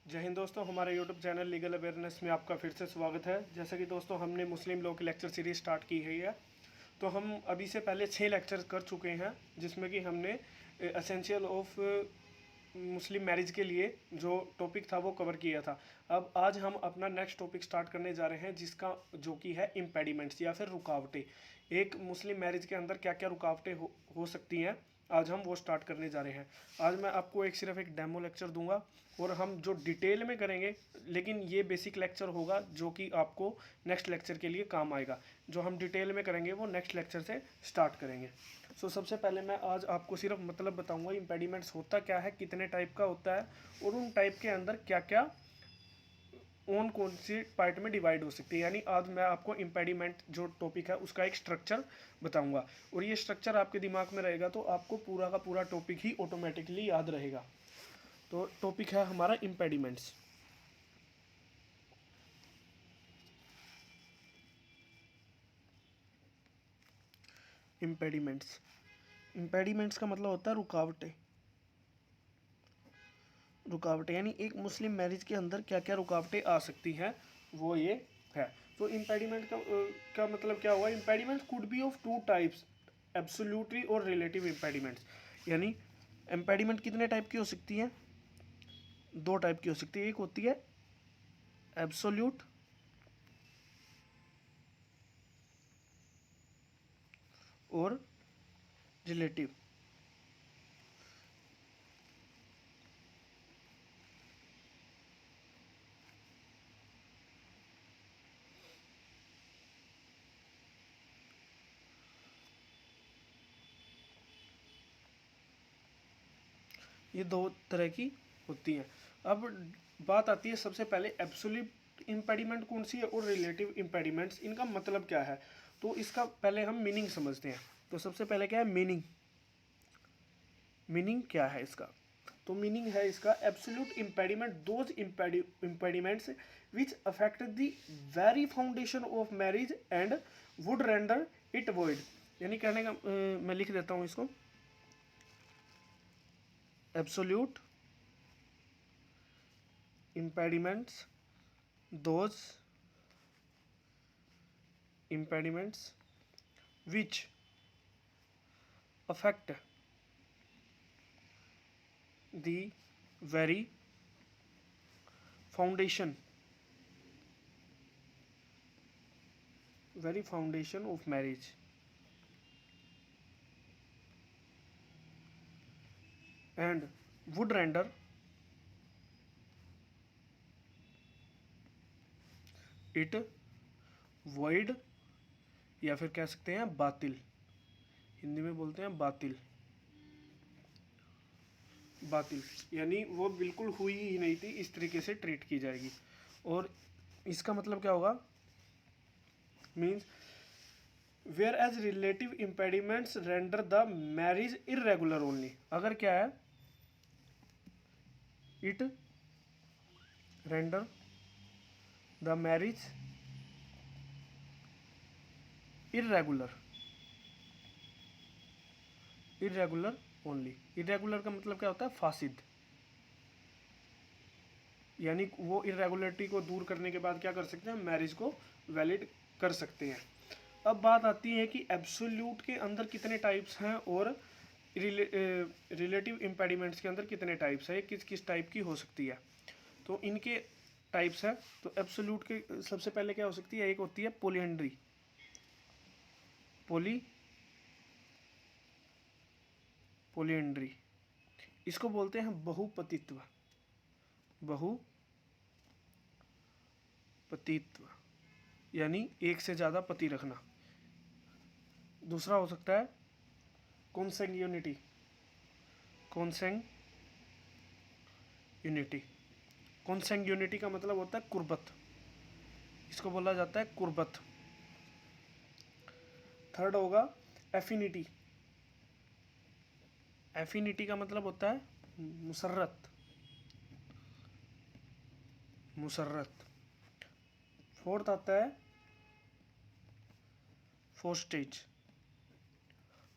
जय हिंद दोस्तों, हमारे यूट्यूब चैनल लीगल अवेयरनेस में आपका फिर से स्वागत है। जैसा कि दोस्तों हमने मुस्लिम लॉ की लेक्चर सीरीज स्टार्ट की है। तो हम अभी से पहले 6 लेक्चर कर चुके हैं, जिसमें कि हमने एसेंशियल ऑफ मुस्लिम मैरिज के लिए जो टॉपिक था वो कवर किया था। अब आज हम अपना नेक्स्ट टॉपिक स्टार्ट करने जा रहे हैं, जिसका जो कि है इम्पेडिमेंट्स या फिर रुकावटें। एक मुस्लिम मैरिज के अंदर क्या क्या रुकावटें हो सकती हैं, आज हम वो स्टार्ट करने जा रहे हैं। आज मैं आपको सिर्फ एक डेमो लेक्चर दूंगा और हम जो डिटेल में करेंगे, लेकिन ये बेसिक लेक्चर होगा जो कि आपको नेक्स्ट लेक्चर के लिए काम आएगा। जो हम डिटेल में करेंगे वो नेक्स्ट लेक्चर से स्टार्ट करेंगे। सबसे पहले मैं आज आपको सिर्फ मतलब बताऊंगा इम्पेडिमेंट्स होता क्या है, कितने टाइप का होता है और उन टाइप के अंदर क्या क्या कौन सी पार्ट में डिवाइड हो सकती है। यानी आज मैं आपको इम्पेडिमेंट जो टॉपिक है उसका एक स्ट्रक्चर बताऊंगा, और ये स्ट्रक्चर आपके दिमाग में रहेगा तो आपको पूरा का पूरा टॉपिक ही ऑटोमेटिकली याद रहेगा। तो टॉपिक है हमारा इम्पेडिमेंट्स। इम्पेडिमेंट्स का मतलब होता है रुकावटें। यानी एक मुस्लिम मैरिज के अंदर क्या क्या रुकावटें आ सकती हैं, वो ये है। तो इम्पेडिमेंट का मतलब क्या हुआ? Impediment could be of two types, absolutely और रिलेटिव इम्पेडिमेंट्स। यानी इम्पेडिमेंट कितने टाइप की हो सकती हैं? दो टाइप की हो सकती है। एक होती है एब्सोल्यूट और रिलेटिव। ये दो तरह की होती हैं। अब बात आती है सबसे पहले एब्सोल्यूट इम्पेडिमेंट कौन सी है और रिलेटिव इम्पेडिमेंट्स, इनका मतलब क्या है। तो इसका पहले हम मीनिंग समझते हैं। तो सबसे पहले क्या है मीनिंग? मीनिंग क्या है इसका? तो मीनिंग है इसका absolute impediment those impediments which affect the very foundation of marriage and would render it void. यानी कहने का मैं लिख देता हूँ इसको। Absolute impediments those impediments which affect the very foundation of marriage and would render it void, या फिर कह सकते हैं बातिल। हिंदी में बोलते हैं बातिल। यानी वो बिल्कुल हुई ही नहीं थी, इस तरीके से ट्रीट की जाएगी। और इसका मतलब क्या होगा? Means whereas relative impediments render the marriage irregular only. अगर क्या है, it render the marriage irregular only. Irregular का मतलब क्या होता है? फासिद। यानी वो इरेगुलरिटी को दूर करने के बाद क्या कर सकते हैं? मैरिज को वैलिड कर सकते हैं। अब बात आती है कि एब्सोल्यूट के अंदर कितने टाइप्स हैं और रिलेटिव इम्पेडिमेंट्स के अंदर कितने टाइप्स है, किस किस टाइप की हो सकती है। तो इनके टाइप्स है। तो एब्सोल्यूट के सबसे पहले क्या हो सकती है? एक होती है पॉलीहेंड्री। पॉलीहेंड्री इसको बोलते हैं बहुपतित्व। यानी एक से ज़्यादा पति रखना। दूसरा हो सकता है कॉन्सेंग्यूनिटी। कॉन्सेंग्यूनिटी का मतलब होता है कुर्बत। इसको बोला जाता है कुर्बत। थर्ड होगा एफिनिटी। एफिनिटी का मतलब होता है मुसर्रत। फोर्थ आता है फोस्टेज।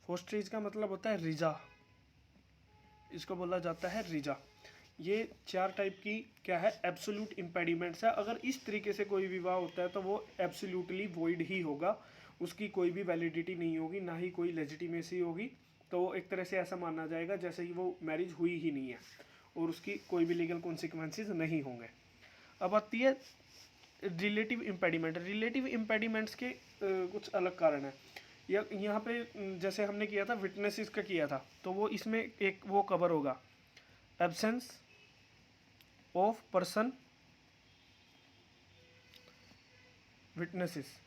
फोस्टेज का मतलब होता है रिजा। इसको बोला जाता है रिजा। ये 4 टाइप की क्या है, एब्सोल्यूट इम्पेडिमेंट्स है। अगर इस तरीके से कोई विवाह होता है तो वो एब्सोल्यूटली वॉइड ही होगा, उसकी कोई भी वैलिडिटी नहीं होगी, ना ही कोई लेजिटिमेसी होगी। तो वो एक तरह से ऐसा माना जाएगा जैसे कि वो मैरिज हुई ही नहीं है और उसकी कोई भी लीगल कॉन्सिक्वेंसेज नहीं होंगे। अब आती है रिलेटिव इम्पेडिमेंट। रिलेटिव इम्पेडिमेंट्स के कुछ अलग कारण है। यहाँ पे जैसे हमने किया था विटनेसेस का किया था, तो वो इसमें एक वो कवर होगा, एब्सेंस ऑफ पर्सन विटनेसेस।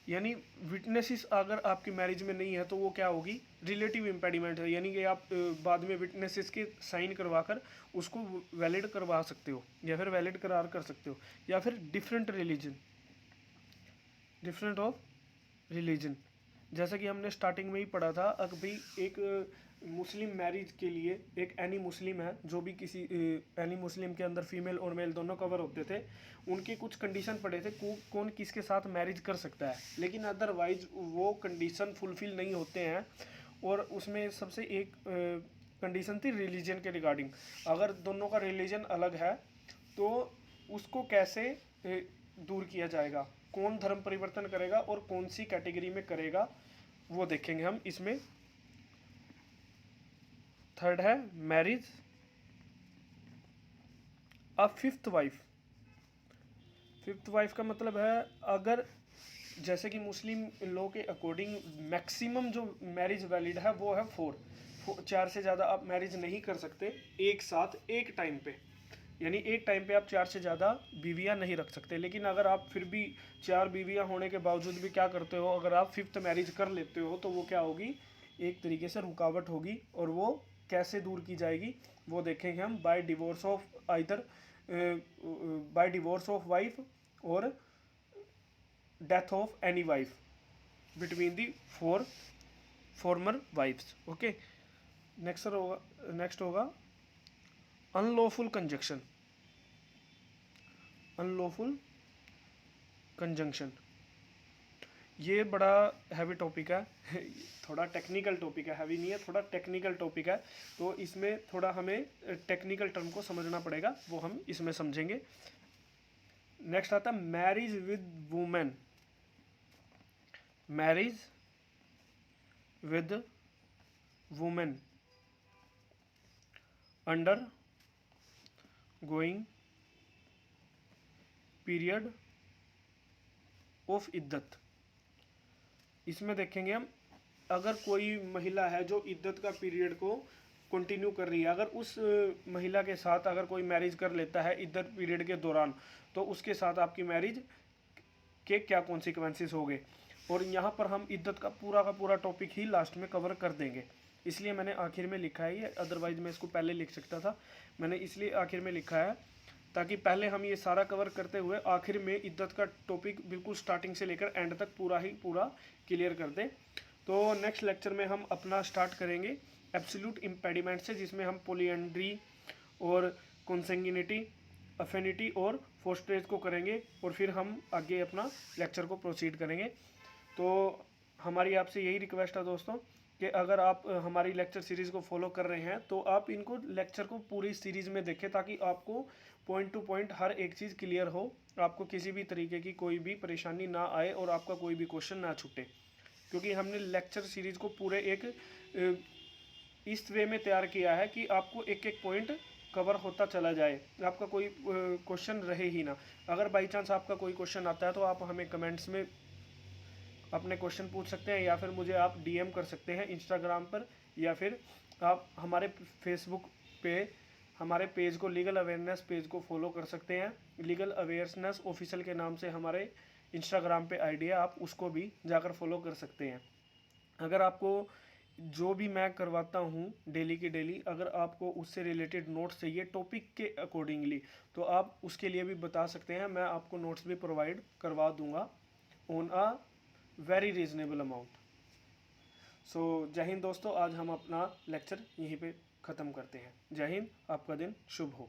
यानी विटनेसेस अगर आपकी मैरिज में नहीं है तो वो क्या होगी, रिलेटिव इम्पेडिमेंट है। यानी कि आप बाद में विटनेसेस के साइन करवा कर उसको वैलिड करवा सकते हो या फिर वैलिड करार कर सकते हो। या फिर different religion, different of religion, जैसा कि हमने स्टार्टिंग में ही पढ़ा था। अभी एक मुस्लिम मैरिज के लिए एक एनी मुस्लिम है, जो भी किसी एनी मुस्लिम के अंदर फीमेल और मेल दोनों कवर होते थे, उनके कुछ कंडीशन पड़े थे कौन किसके साथ मैरिज कर सकता है, लेकिन अदरवाइज वो कंडीशन फुलफिल नहीं होते हैं। और उसमें सबसे एक कंडीशन थी रिलीजन के रिगार्डिंग। अगर दोनों का रिलीजन अलग है तो उसको कैसे दूर किया जाएगा, कौन धर्म परिवर्तन करेगा और कौन सी कैटेगरी में करेगा, वो देखेंगे हम इसमें। थर्ड है marriage a fifth wife. Fifth wife का मतलब है, अगर जैसे कि मुस्लिम लॉ के अकॉर्डिंग मैक्सिमम जो मैरिज वैलिड है वो है 4, 4 से ज़्यादा आप मैरिज नहीं कर सकते एक साथ एक टाइम पे। यानी एक टाइम पे आप 4 से ज़्यादा बीवियाँ नहीं रख सकते। लेकिन अगर आप फिर भी 4 बीवियाँ होने के बावजूद भी क्या करते हो, अगर आप फिफ्थ मैरिज कर लेते हो तो वो क्या होगी, एक तरीके से रुकावट होगी। और वो कैसे दूर की जाएगी वो देखेंगे हम, by divorce of either by divorce of wife और death of any wife between the 4 former wifes. Okay, next होगा अनलॉफुल कंजक्शन। अनलॉफुल कंजंक्शन, ये बड़ा हैवी टॉपिक है थोड़ा टेक्निकल टॉपिक है, हैवी नहीं है, थोड़ा टेक्निकल टॉपिक है। तो इसमें थोड़ा हमें टेक्निकल टर्म को समझना पड़ेगा, वो हम इसमें समझेंगे। नेक्स्ट आता है marriage with women. Marriage with women undergoing period of इद्दत। इसमें देखेंगे हम, अगर कोई महिला है जो इद्दत का पीरियड को कंटिन्यू कर रही है, अगर उस महिला के साथ अगर कोई मैरिज कर लेता है इद्दत पीरियड के दौरान, तो उसके साथ आपकी मैरिज के क्या कॉन्सिक्वेंसेस होंगे। और यहाँ पर हम इद्दत का पूरा टॉपिक ही लास्ट में कवर कर देंगे, इसलिए मैंने आखिर में लिखा है ये। अदरवाइज मैं इसको पहले लिख सकता था, मैंने इसलिए आखिर में लिखा है ताकि पहले हम ये सारा कवर करते हुए आखिर में इद्दत का टॉपिक बिल्कुल स्टार्टिंग से लेकर एंड तक पूरा क्लियर कर दें। तो नेक्स्ट लेक्चर में हम अपना स्टार्ट करेंगे एब्सोल्यूट इम्पेडिमेंट से, जिसमें हम पॉलीएंड्री और कॉन्सेंगिनिटी, अफिनिटी और फोस्ट्रेज को करेंगे, और फिर हम आगे अपना लेक्चर को प्रोसीड करेंगे। तो हमारी आपसे यही रिक्वेस्ट है दोस्तों कि अगर आप हमारी लेक्चर सीरीज़ को फॉलो कर रहे हैं तो आप इनको लेक्चर को पूरी सीरीज़ में देखें, ताकि आपको पॉइंट टू पॉइंट हर एक चीज़ क्लियर हो, आपको किसी भी तरीके की कोई भी परेशानी ना आए और आपका कोई भी क्वेश्चन ना छूटे। क्योंकि हमने लेक्चर सीरीज़ को पूरे एक इस वे में तैयार किया है कि आपको एक एक पॉइंट कवर होता चला जाए, आपका कोई क्वेश्चन रहे ही ना। अगर बाई चांस आपका कोई क्वेश्चन आता है तो आप हमें कमेंट्स में अपने क्वेश्चन पूछ सकते हैं, या फिर मुझे आप डीएम कर सकते हैं इंस्टाग्राम पर, या फिर आप हमारे फेसबुक पे हमारे पेज को, लीगल अवेयरनेस पेज को फॉलो कर सकते हैं। लीगल अवेयरनेस ऑफिशियल के नाम से हमारे इंस्टाग्राम पे आईडी है, आप उसको भी जाकर फॉलो कर सकते हैं। अगर आपको जो भी मैं करवाता हूँ डेली की डेली, अगर आपको उससे रिलेटेड नोट्स चाहिए टॉपिक के अकॉर्डिंगली, तो आप उसके लिए भी बता सकते हैं, मैं आपको नोट्स भी प्रोवाइड करवा दूँगा on a very reasonable amount. So जय हिंद दोस्तों, आज हम अपना लेक्चर यहीं पे ख़त्म करते हैं। जय हिंद, आपका दिन शुभ हो।